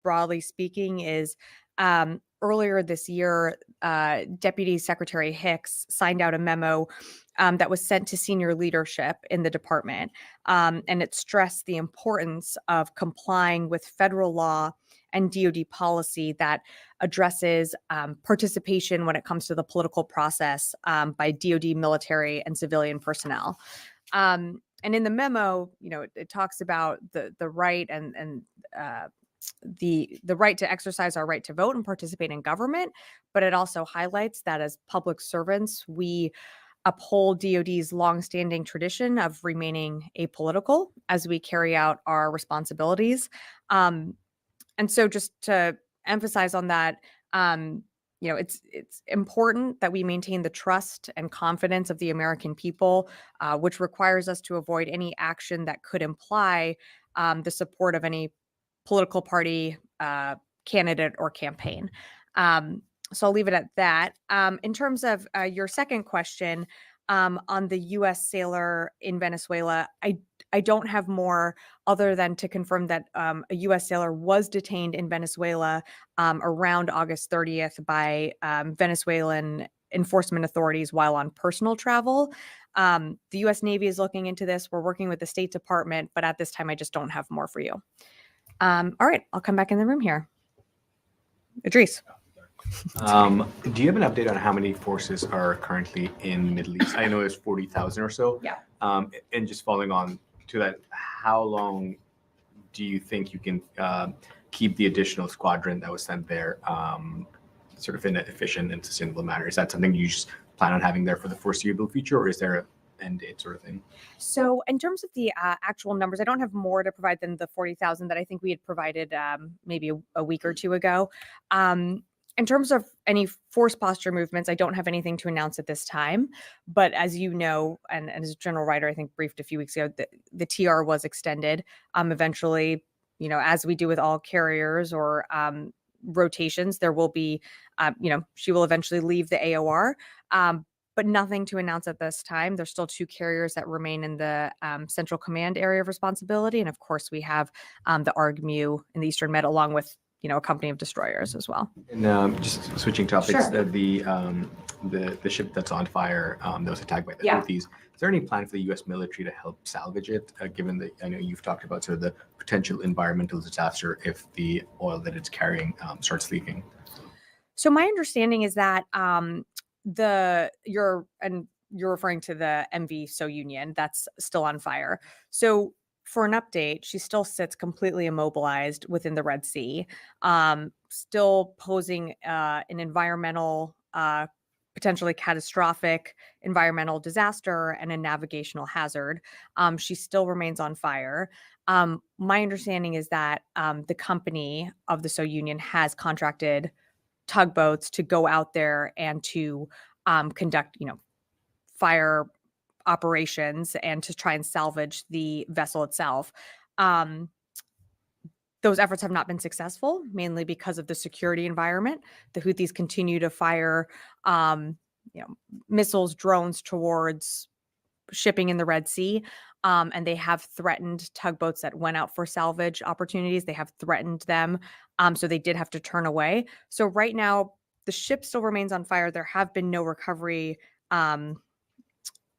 broadly speaking is earlier this year, Deputy Secretary Hicks signed out a memo that was sent to senior leadership in the department. And it stressed the importance of complying with federal law and DoD policy that addresses participation when it comes to the political process by DoD military and civilian personnel. And in the memo, it talks about the right and the right to exercise our right to vote and participate in government, but it also highlights that as public servants, we uphold DoD's longstanding tradition of remaining apolitical as we carry out our responsibilities. And so just to emphasize on that, it's important that we maintain the trust and confidence of the American people, which requires us to avoid any action that could imply the support of any political party, candidate, or campaign. So I'll leave it at that. In terms of your second question on the U.S. sailor in Venezuela, I don't have more other than to confirm that a U.S. sailor was detained in Venezuela around August 30th by Venezuelan enforcement authorities while on personal travel. The U.S. Navy is looking into this. We're working with the State Department, but at this time, I just don't have more for you. All right, I'll come back in the room here. Idris. Do you have an update on how many forces are currently in the Middle East? I know there's 40,000 or so. Yeah. And just following on to that, how long do you think you can keep the additional squadron that was sent there sort of in an efficient and sustainable manner? Is that something you just plan on having there for the foreseeable future, or is there end date sort of thing? So in terms of the actual numbers, I don't have more to provide than the 40,000 that I think we had provided maybe a week or two ago. In terms of any force posture movements, I don't have anything to announce at this time. But as you know, and as General Ryder, I think, briefed a few weeks ago, the TR was extended. Eventually, as we do with all carriers or rotations, there will be, she will eventually leave the AOR. But nothing to announce at this time. There's still 2 carriers that remain in the Central Command area of responsibility. And of course, we have the ARGMU in the Eastern Med, along with, a company of destroyers as well. And just switching topics, Sure. The ship that's on fire that was attacked by the Houthis, is there any plan for the U.S. military to help salvage it, given that I know you've talked about sort of the potential environmental disaster if the oil that it's carrying starts leaking? So my understanding is that you're referring to the MV So Union that's still on fire. So for an update, she still sits completely immobilized within the Red Sea, still posing an environmental, potentially catastrophic environmental disaster and a navigational hazard. She still remains on fire. My understanding is that the company of the So Union has contracted tugboats to go out there and to conduct, fire operations and to try and salvage the vessel itself. Those efforts have not been successful, mainly because of the security environment. The Houthis continue to fire, missiles, drones towards shipping in the Red Sea. And they have threatened tugboats that went out for salvage opportunities. They have threatened them. So they did have to turn away. So right now, the ship still remains on fire. There have been no recovery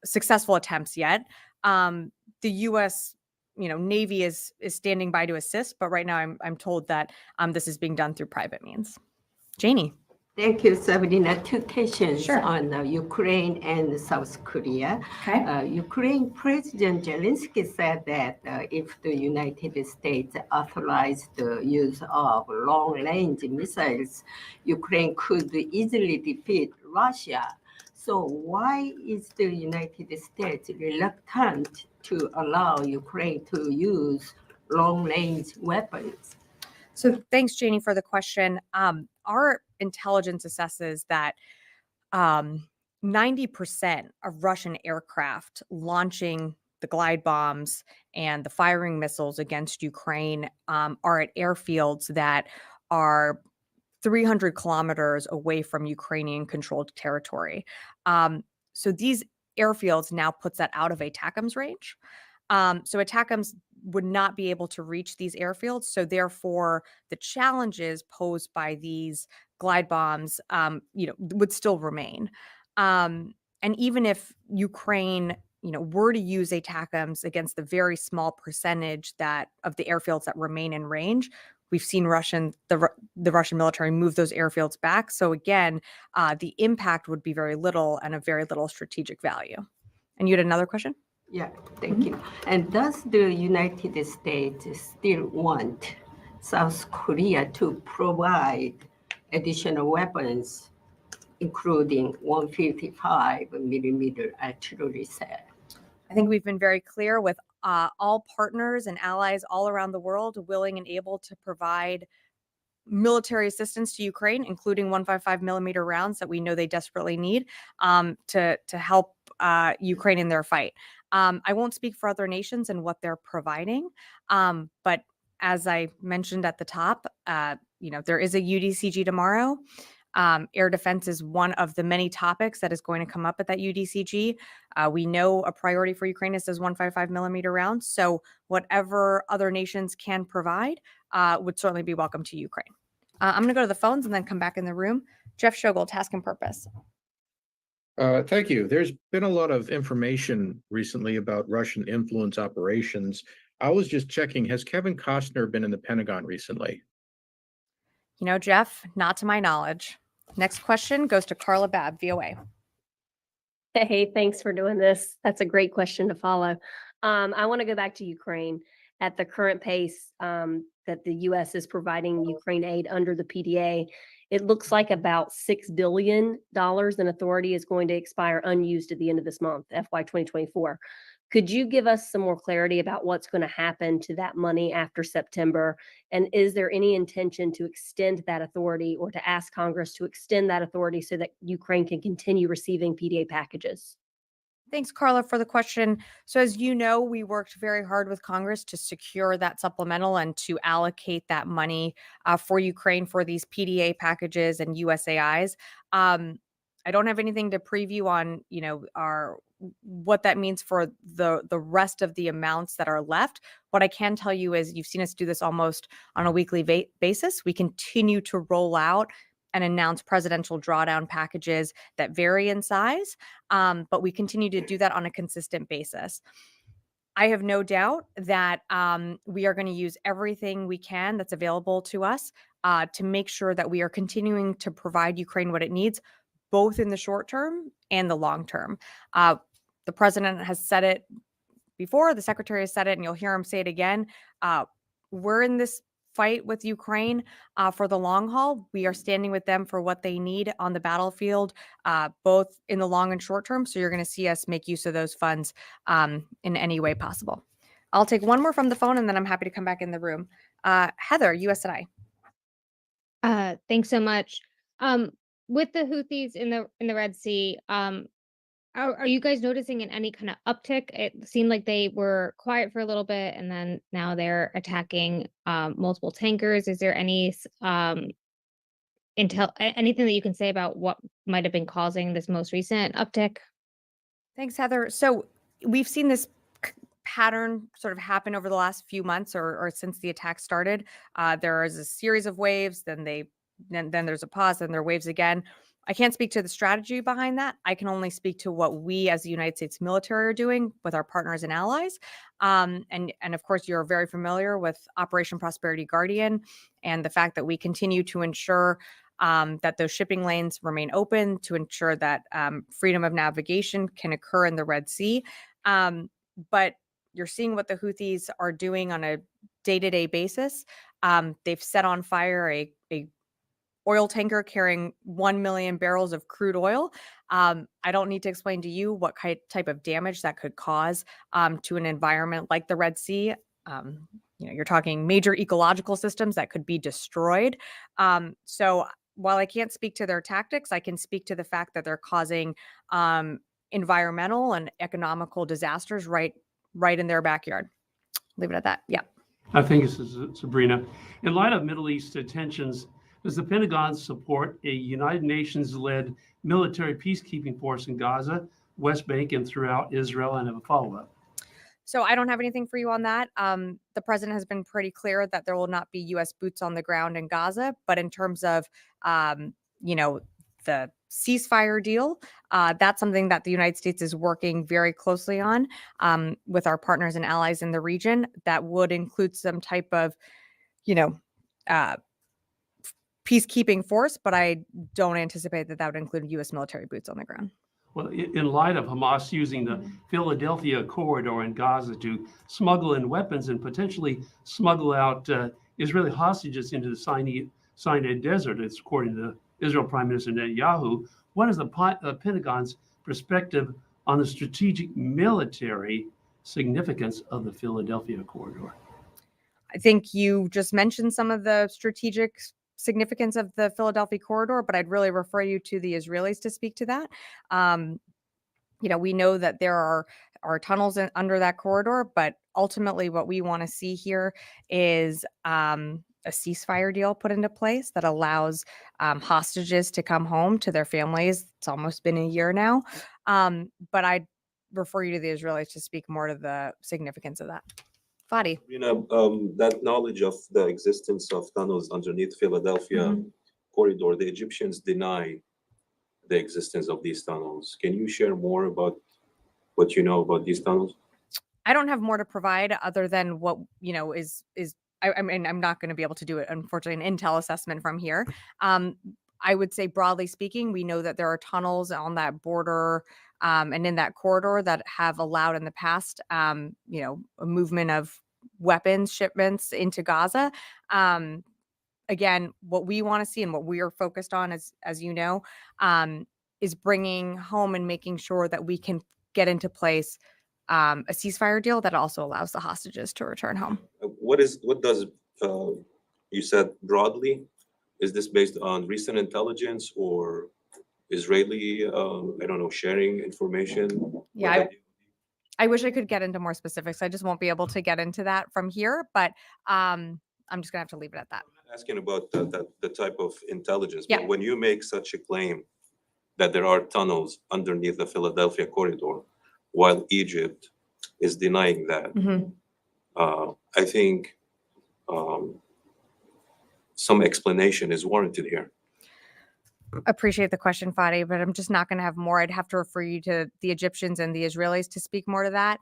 successful attempts yet. The U.S. Navy is standing by to assist, but right now I'm told that this is being done through private means. Janie. Thank you, Sabrina. 2 questions Sure. on Ukraine and South Korea. Okay. Ukraine President Zelensky said that if the United States authorized the use of long-range missiles, Ukraine could easily defeat Russia. So why is the United States reluctant to allow Ukraine to use long-range weapons? So thanks, Janie, for the question. Our intelligence assesses that 90% of Russian aircraft launching the glide bombs and the firing missiles against Ukraine are at airfields that are 300 kilometers away from Ukrainian-controlled territory. So these airfields now puts that out of ATACMS range. So ATACMS would not be able to reach these airfields. So therefore, the challenges posed by these glide bombs, would still remain. And even if Ukraine, were to use ATACMS against the very small percentage of the airfields that remain in range, we've seen the Russian military move those airfields back. So again, the impact would be very little and of very little strategic value. And you had another question? Yeah, thank you. And does the United States still want South Korea to provide additional weapons, including 155 millimeter artillery cell? I think we've been very clear with all partners and allies all around the world willing and able to provide military assistance to Ukraine, including 155 millimeter rounds that we know they desperately need to help Ukraine in their fight. I won't speak for other nations and what they're providing, but as I mentioned at the top, there is a UDCG tomorrow. Air defense is one of the many topics that is going to come up at that UDCG. We know a priority for Ukraine is those 155 millimeter rounds. So whatever other nations can provide would certainly be welcome to Ukraine. I'm going to go to the phones and then come back in the room. Jeff Shogol, Task and Purpose. Thank you. There's been a lot of information recently about Russian influence operations. I was just checking, has Kevin Costner been in the Pentagon recently? Jeff, not to my knowledge. Next question goes to Carla Babb, VOA. Hey, thanks for doing this. That's a great question to follow. I want to go back to Ukraine. At the current pace that the U.S. is providing Ukraine aid under the PDA, it looks like about $6 billion in authority is going to expire unused at the end of this month, FY 2024. Could you give us some more clarity about what's going to happen to that money after September? And is there any intention to extend that authority or to ask Congress to extend that authority so that Ukraine can continue receiving PDA packages? Thanks, Carla, for the question. So as you know, we worked very hard with Congress to secure that supplemental and to allocate that money for Ukraine for these PDA packages and USAIs. I don't have anything to preview on, what that means for the rest of the amounts that are left. What I can tell you is you've seen us do this almost on a weekly basis. We continue to roll out and announce presidential drawdown packages that vary in size, but we continue to do that on a consistent basis. I have no doubt that we are going to use everything we can that's available to us to make sure that we are continuing to provide Ukraine what it needs, both in the short term and the long term. The president has said it before, the secretary has said it, and you'll hear him say it again. We're in this fight with Ukraine for the long haul. We are standing with them for what they need on the battlefield, both in the long and short term. So you're going to see us make use of those funds in any way possible. I'll take one more from the phone, and then I'm happy to come back in the room. Heather, USNI. Thanks so much. With the Houthis in the Red Sea, are you guys noticing any kind of uptick? It seemed like they were quiet for a little bit, and then now they're attacking multiple tankers. Is there any anything that you can say about what might have been causing this most recent uptick? Thanks, Heather. So we've seen this pattern sort of happen over the last few months or since the attack started. There is a series of waves, then there's a pause, then there are waves again. I can't speak to the strategy behind that. I can only speak to what we as the United States military are doing with our partners and allies. And of course, you're very familiar with Operation Prosperity Guardian and the fact that we continue to ensure that those shipping lanes remain open, to ensure that freedom of navigation can occur in the Red Sea. But you're seeing what the Houthis are doing on a day-to-day basis. They've set on fire a oil tanker carrying 1 million barrels of crude oil. I don't need to explain to you what type of damage that could cause to an environment like the Red Sea. You're talking major ecological systems that could be destroyed. So while I can't speak to their tactics, I can speak to the fact that they're causing environmental and economical disasters right in their backyard. Leave it at that. Yeah. I think this is Sabrina. In light of Middle East tensions, does the Pentagon support a United Nations-led military peacekeeping force in Gaza, West Bank, and throughout Israel? And have a follow-up. So I don't have anything for you on that. The president has been pretty clear that there will not be U.S. boots on the ground in Gaza. But in terms of, the ceasefire deal, that's something that the United States is working very closely on with our partners and allies in the region. That would include some type of, peacekeeping force, but I don't anticipate that would include U.S. military boots on the ground. Well, in light of Hamas using the Philadelphia corridor in Gaza to smuggle in weapons and potentially smuggle out Israeli hostages into the Sinai Desert, it's according to Israel Prime Minister Netanyahu, what is the Pentagon's perspective on the strategic military significance of the Philadelphia corridor? I think you just mentioned some of the strategic significance of the Philadelphia corridor, but I'd really refer you to the Israelis to speak to that. We know that there are tunnels under that corridor, but ultimately what we want to see here is a ceasefire deal put into place that allows hostages to come home to their families. It's almost been a year now. But I'd refer you to the Israelis to speak more to the significance of that. Fadi. That knowledge of the existence of tunnels underneath Philadelphia corridor, the Egyptians deny the existence of these tunnels. Can you share more about what you know about these tunnels? I don't have more to provide other than what, I mean, I'm not going to be able to do it, unfortunately, an intel assessment from here. I would say, broadly speaking, we know that there are tunnels on that border and in that corridor that have allowed in the past, a movement of weapons shipments into Gaza. Again, what we want to see and what we are focused on, as you know, is bringing home and making sure that we can get into place a ceasefire deal that also allows the hostages to return home. What does you said broadly? Is this based on recent intelligence or Israeli, sharing information? Yeah, I wish I could get into more specifics. I just won't be able to get into that from here, but I'm just gonna have to leave it at that. I'm asking about the type of intelligence, Yeah. but when you make such a claim that there are tunnels underneath the Philadelphia corridor, while Egypt is denying that, I think some explanation is warranted here. Appreciate the question, Fadi, but I'm just not going to have more. I'd have to refer you to the Egyptians and the Israelis to speak more to that.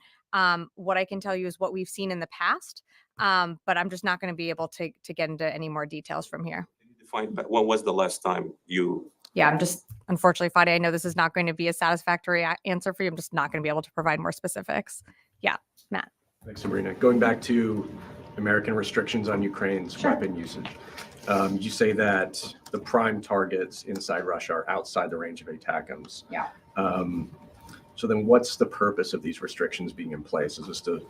What I can tell you is what we've seen in the past, but I'm just not going to be able to get into any more details from here. When was the last time you? Yeah, I'm just, unfortunately, Fadi, I know this is not going to be a satisfactory answer for you. I'm just not going to be able to provide more specifics. Yeah, Matt. Thanks, Sabrina. Going back to American restrictions on Ukraine's weapon usage. You say that the prime targets inside Russia are outside the range of ATACMS. Yeah. So then what's the purpose of these restrictions being in place? Is this to,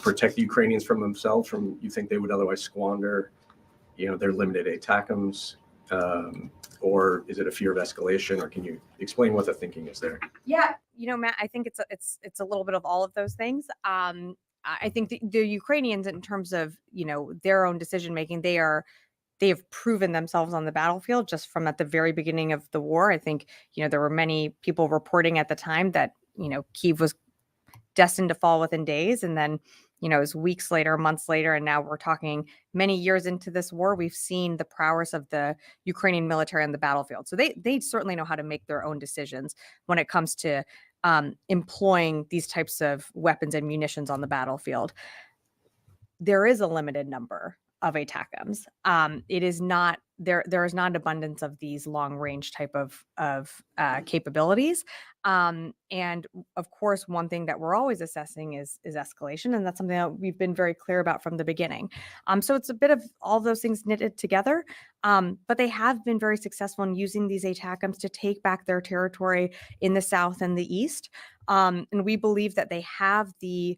protect the Ukrainians from themselves, from you think they would otherwise squander, their limited ATACMS? Or is it a fear of escalation? Or can you explain what the thinking is there? Yeah, Matt, I think it's a little bit of all of those things. I think the Ukrainians, in terms of their own decision making, they have proven themselves on the battlefield just from at the very beginning of the war. I think there were many people reporting at the time that Kyiv was destined to fall within days, and then it was weeks later, months later, and now we're talking many years into this war. We've seen the prowess of the Ukrainian military on the battlefield, so they certainly know how to make their own decisions when it comes to employing these types of weapons and munitions on the battlefield. There is a limited number of ATACMS. It is not there is not an abundance of these long range type of capabilities. And of course, one thing that we're always assessing is escalation. And that's something that we've been very clear about from the beginning. So it's a bit of all of those things knitted together. But they have been very successful in using these ATACMS to take back their territory in the south and the east. And we believe that they have the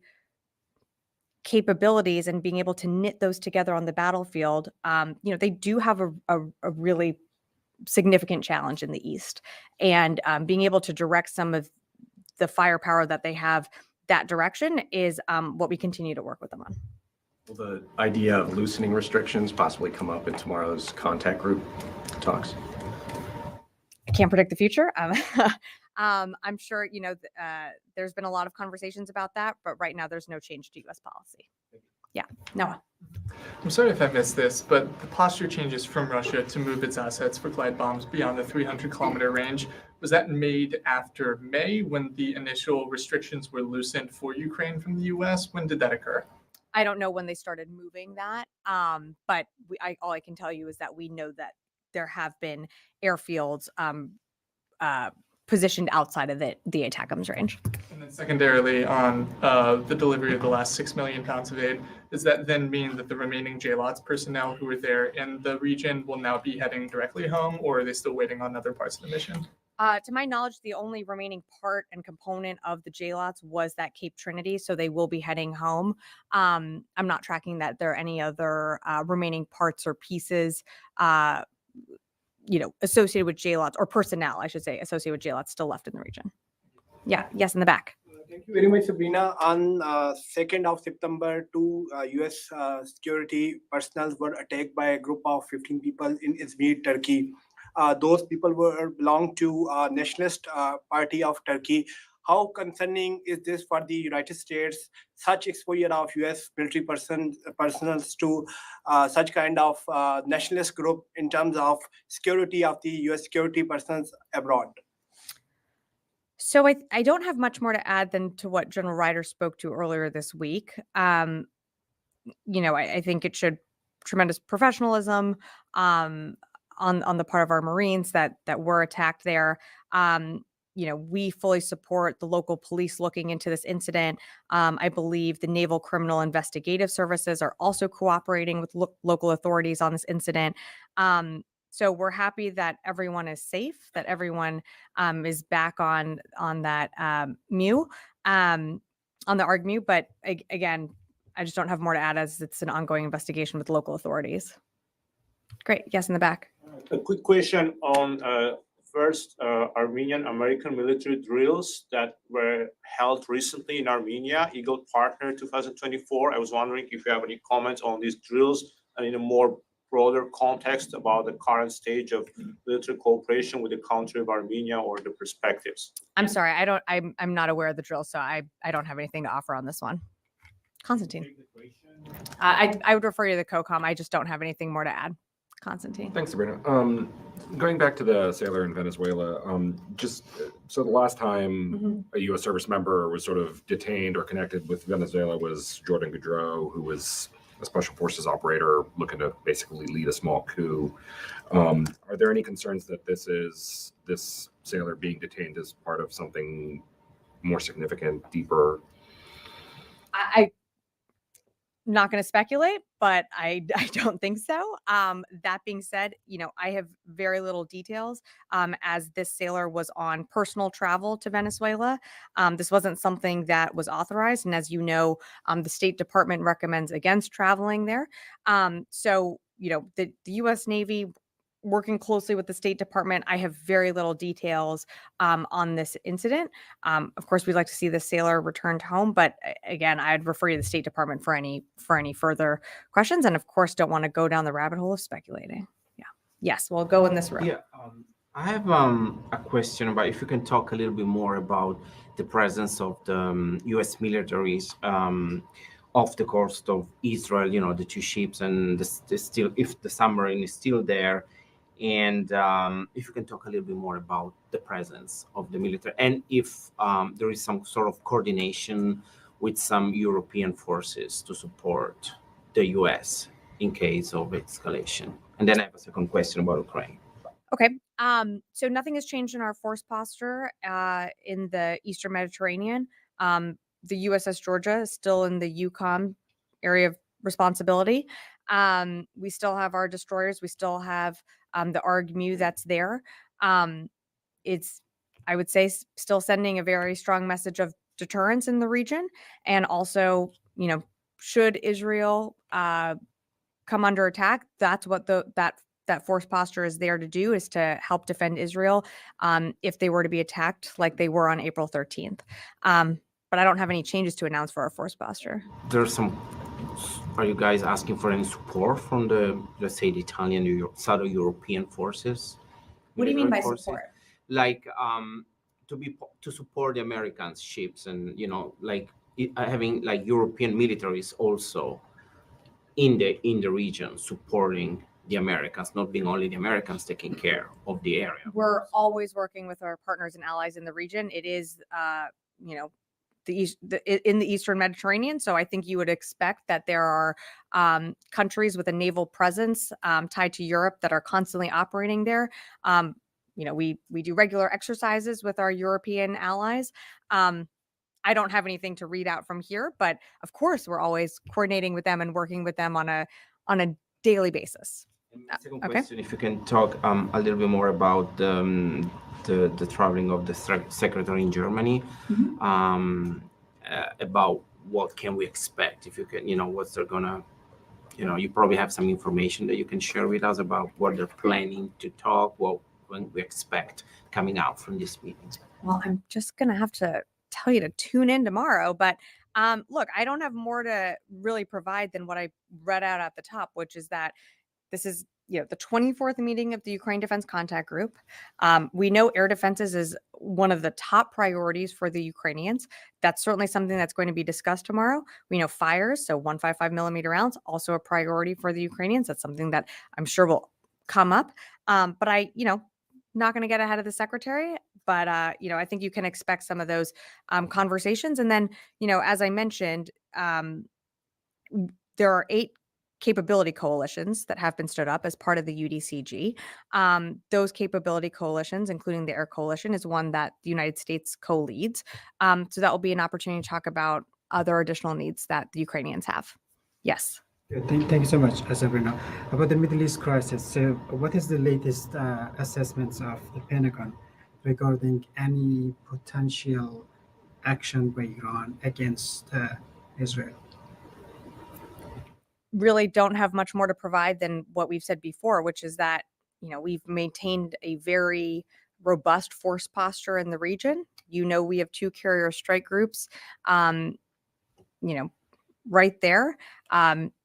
capabilities and being able to knit those together on the battlefield. They do have a really significant challenge in the east, and being able to direct some of the firepower that they have that direction is what we continue to work with them on. Will the idea of loosening restrictions possibly come up in tomorrow's contact group talks? I can't predict the future. I'm sure, there's been a lot of conversations about that, but right now there's no change to U.S. policy. Yeah, Noah. I'm sorry if I missed this, but the posture changes from Russia to move its assets for glide bombs beyond the 300-kilometer range, was that made after May when the initial restrictions were loosened for Ukraine from the U.S.? When did that occur? I don't know when they started moving that, but all I can tell you is that we know that there have been airfields positioned outside of the ATACMS range. And then secondarily, on the delivery of the last 6 million pounds of aid, does that then mean that the remaining JLOTS personnel who were there in the region will now be heading directly home, or are they still waiting on other parts of the mission? To my knowledge, the only remaining part and component of the JLOTS was that Cape Trinity, so they will be heading home. I'm not tracking that there are any other remaining parts or pieces associated with JLOTS, or personnel, I should say, associated with JLOTS still left in the region. Yeah, yes, in the back. Thank you very much, Sabrina. On 2nd of September, two U.S. Security personnel were attacked by a group of 15 people in Izmir, Turkey. Those people belonged to Nationalist Party of Turkey. How concerning is this for the United States, such exposure of U.S. military personnel to such kind of nationalist group in terms of security of the U.S. security persons abroad? So I don't have much more to add than to what General Ryder spoke to earlier this week. I think it showed tremendous professionalism on the part of our Marines that were attacked there. We fully support the local police looking into this incident. I believe the Naval Criminal Investigative Services are also cooperating with local authorities on this incident. So we're happy that everyone is safe, that everyone is back on that MU, on the ARG-MU. But again, I just don't have more to add as it's an ongoing investigation with local authorities. Great. Yes, in the back. A quick question on first Armenian American military drills that were held recently in Armenia, Eagle Partner 2024. I was wondering if you have any comments on these drills and in a more broader context about the current stage of military cooperation with the country of Armenia or the perspectives. I'm sorry, I'm not aware of the drill, so I don't have anything to offer on this one. Constantine. I would refer you to the COCOM. I just don't have anything more to add. Constantine. Thanks, Sabrina. Going back to the sailor in Venezuela, so the last time a U.S. service member was sort of detained or connected with Venezuela was Jordan Gaudreau, who was a special forces operator looking to basically lead a small coup. Are there any concerns that this sailor being detained as part of something more significant, deeper? I'm not going to speculate, but I don't think so. That being said, I have very little details as this sailor was on personal travel to Venezuela. This wasn't something that was authorized. And as you know, the State Department recommends against traveling there. So, the U.S. Navy working closely with the State Department, I have very little details on this incident. Of course, we'd like to see the sailor returned home, but again, I'd refer you to the State Department for any further questions, and of course, don't want to go down the rabbit hole of speculating. Yeah. Yes, we'll go in this room. Yeah, I have a question about if you can talk a little bit more about the presence of the U.S. militaries off the coast of Israel. The two ships and if the submarine is still there. And if you can talk a little bit more about the presence of the military and if there is some sort of coordination with some European forces to support the U.S. in case of escalation. And then I have a second question about Ukraine. Okay. So nothing has changed in our force posture in the Eastern Mediterranean. The USS Georgia is still in the EUCOM area of responsibility. We still have our destroyers. We still have the ARG-MU that's there. It's, I would say, still sending a very strong message of deterrence in the region. And also, should Israel come under attack, that's what that force posture is there to do, is to help defend Israel if they were to be attacked like they were on April 13th. But I don't have any changes to announce for our force posture. Are you guys asking for any support from let's say, the Italian, Southern European forces? What do you mean by forces? support? Like to support the American ships, and like having like European militaries also in the region supporting the Americans, not being only the Americans taking care of the area. We're always working with our partners and allies in the region. It is, in the Eastern Mediterranean. So I think you would expect that there are countries with a naval presence tied to Europe that are constantly operating there. We do regular exercises with our European allies. I don't have anything to read out from here, but of course we're always coordinating with them and working with them on a daily basis. And my second question, if you can talk a little bit more about the traveling of the secretary in Germany, about what can we expect, if you can, what's they're gonna, you probably have some information that you can share with us about what they're planning to talk, when we expect coming out from this meeting. Well, I'm just gonna have to tell you to tune in tomorrow, but look, I don't have more to really provide than what I read out at the top, which is that this is, the 24th meeting of the Ukraine Defense Contact Group. We know air defenses is one of the top priorities for the Ukrainians. That's certainly something that's going to be discussed tomorrow. We know fires, so 155 millimeter rounds, also a priority for the Ukrainians. That's something that I'm sure will come up. But not going to get ahead of the secretary, but I think you can expect some of those conversations. And then, as I mentioned, there are 8 capability coalitions that have been stood up as part of the UDCG. Those capability coalitions, including the Air Coalition, is one that the United States co-leads. So that will be an opportunity to talk about other additional needs that the Ukrainians have. Yes. Thank you so much, Sabrina. About the Middle East crisis, so what is the latest assessments of the Pentagon regarding any potential action by Iran against Israel? Really don't have much more to provide than what we've said before, which is that, we've maintained a very robust force posture in the region. We have 2 carrier strike groups, right there.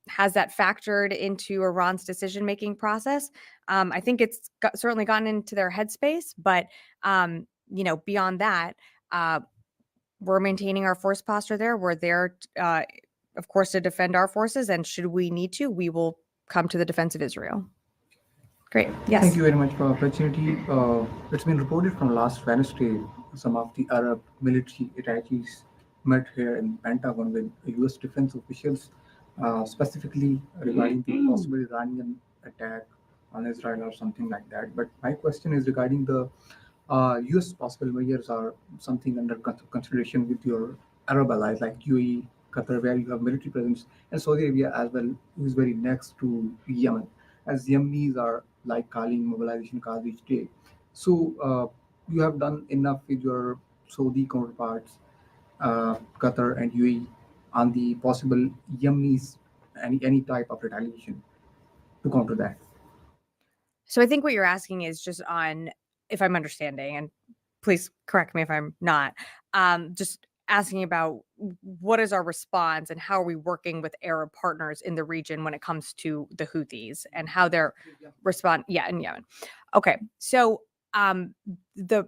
Has that factored into Iran's decision-making process? I think it's certainly gotten into their headspace, but, beyond that, we're maintaining our force posture there. We're there, of course, to defend our forces, and should we need to, we will come to the defense of Israel. Great. Yes. Thank you very much for the opportunity. It's been reported from last Wednesday, some of the Arab military attaches met here in Pentagon with U.S. defense officials, specifically regarding the possible Iranian attack on Israel or something like that. But my question is regarding the U.S. possible measures or something under consideration with your Arab allies like UAE, Qatar, where you have military presence, and Saudi Arabia as well, who is very next to Yemen, as Yemenis are like calling mobilization calls each day. So you have done enough with your Saudi counterparts, Qatar and UAE, on the possible Yemenis, any type of retaliation to counter that? So I think what you're asking is just on, if I'm understanding, and please correct me if I'm not, just asking about what is our response and how are we working with Arab partners in the region when it comes to the Houthis and how they're respond. Yeah, in Yemen. Okay, so the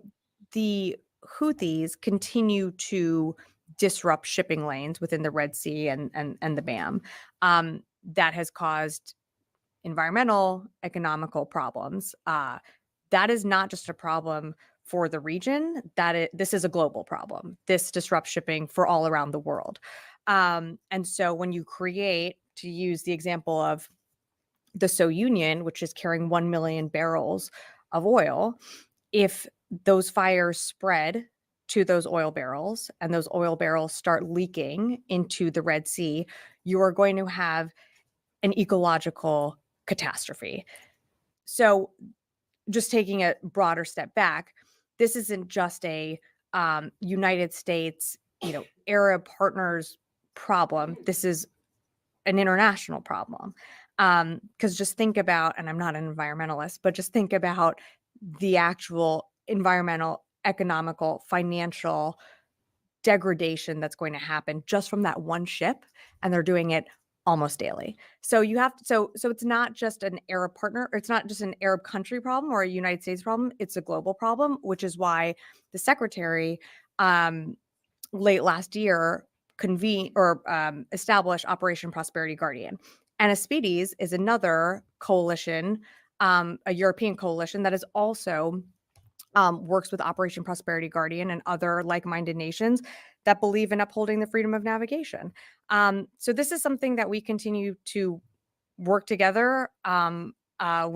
Houthis continue to disrupt shipping lanes within the Red Sea and the BAM. That has caused environmental, economical problems. That is not just a problem for the region, this is a global problem. This disrupts shipping for all around the world. And so when you create, to use the example of the So Union, which is carrying 1 million barrels of oil, if those fires spread to those oil barrels and those oil barrels start leaking into the Red Sea, you are going to have an ecological catastrophe. So just taking a broader step back, this isn't just a United States, Arab partners problem. This is an international problem. Because just think about, and I'm not an environmentalist, but just think about the actual environmental, economical, financial degradation that's going to happen just from that one ship. And they're doing it almost daily. So you have so it's not just an Arab partner, or it's not just an Arab country problem or a United States problem, it's a global problem, which is why the secretary late last year established Operation Prosperity Guardian. And Aspides is another coalition, a European coalition that is also works with Operation Prosperity Guardian and other like-minded nations that believe in upholding the freedom of navigation. So this is something that we continue to work together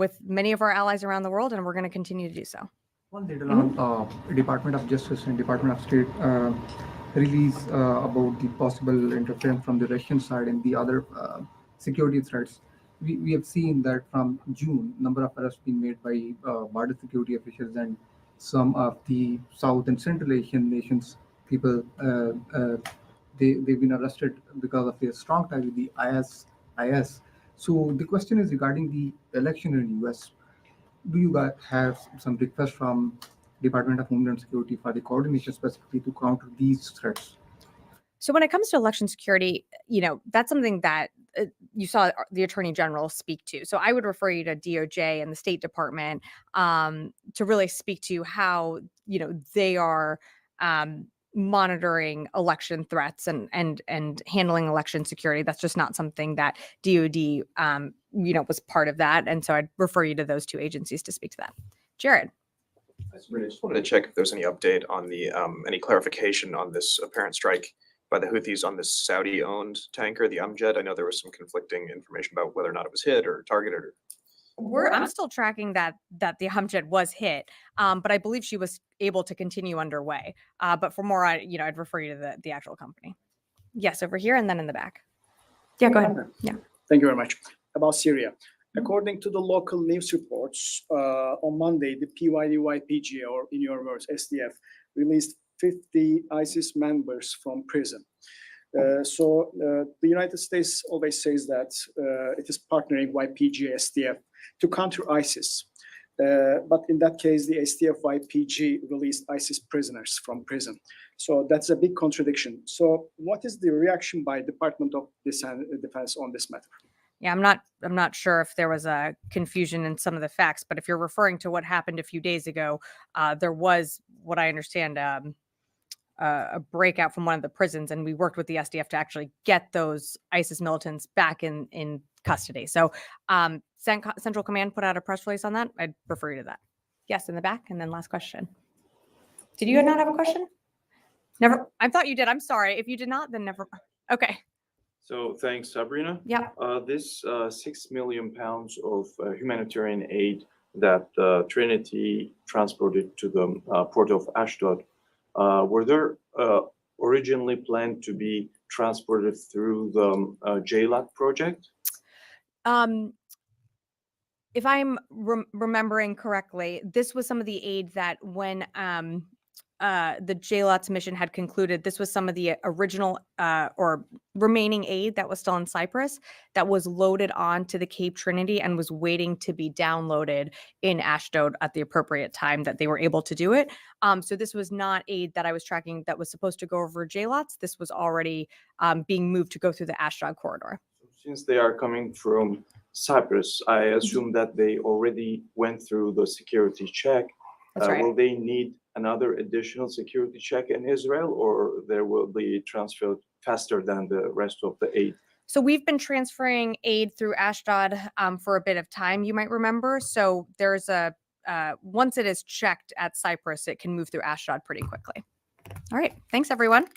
with many of our allies around the world, and we're going to continue to do so. One little on Department of Justice and Department of State release about the possible interference from the Russian side and the other security threats. We have seen that from June, number of arrests being made by border security officials and some of the South and Central Asian nations people. They've been arrested because of their strong tie with the IS. So the question is regarding the election in the US. Do you guys have some requests from Department of Homeland Security for the coordination specifically to counter these threats? So when it comes to election security, that's something that you saw the Attorney General speak to. So I would refer you to DOJ and the State Department to really speak to how, they are monitoring election threats and handling election security. That's just not something that DOD, was part of that. And so I'd refer you to those two agencies to speak to that. Jared. I just wanted to check if there's any update on the any clarification on this apparent strike by the Houthis on this Saudi-owned tanker, the Amjad. I know there was some conflicting information about whether or not it was hit or targeted. I'm still tracking that the Amjad was hit, but I believe she was able to continue underway. But for more, I'd refer you to the actual company. Yes, over here and then in the back. Yeah, go ahead. Yeah. Thank you very much. About Syria. According to the local news reports, on Monday, the PYD-YPG, or in your words, SDF, released 50 ISIS members from prison. So the United States always says that it is partnering YPG, SDF to counter ISIS. But in that case, the SDF-YPG released ISIS prisoners from prison. So that's a big contradiction. So what is the reaction by Department of Defense on this matter? Yeah, I'm not sure if there was a confusion in some of the facts, but if you're referring to what happened a few days ago, there was, what I understand, a breakout from one of the prisons, and we worked with the SDF to actually get those ISIS militants back in custody. So Central Command put out a press release on that. I'd refer you to that. Yes, in the back, and then last question. Did you not have a question? Never. I thought you did. I'm sorry. If you did not, then never. Okay. So thanks, Sabrina. Yeah. This 6 million pounds of humanitarian aid that Trinity transported to the port of Ashdod, were there originally planned to be transported through the JLAT project? If I'm remembering correctly, this was some of the aid that when the JLAT's mission had concluded, this was some of the original or remaining aid that was still in Cyprus that was loaded onto the Cape Trinity and was waiting to be downloaded in Ashdod at the appropriate time that they were able to do it. So this was not aid that I was tracking that was supposed to go over JLATs. This was already being moved to go through the Ashdod corridor. Since they are coming from Cyprus, I assume that they already went through the security check. That's right. Will they need another additional security check in Israel, or there will be transferred faster than the rest of the aid? So we've been transferring aid through Ashdod for a bit of time, you might remember. So there's once it is checked at Cyprus, it can move through Ashdod pretty quickly. All right. Thanks, everyone.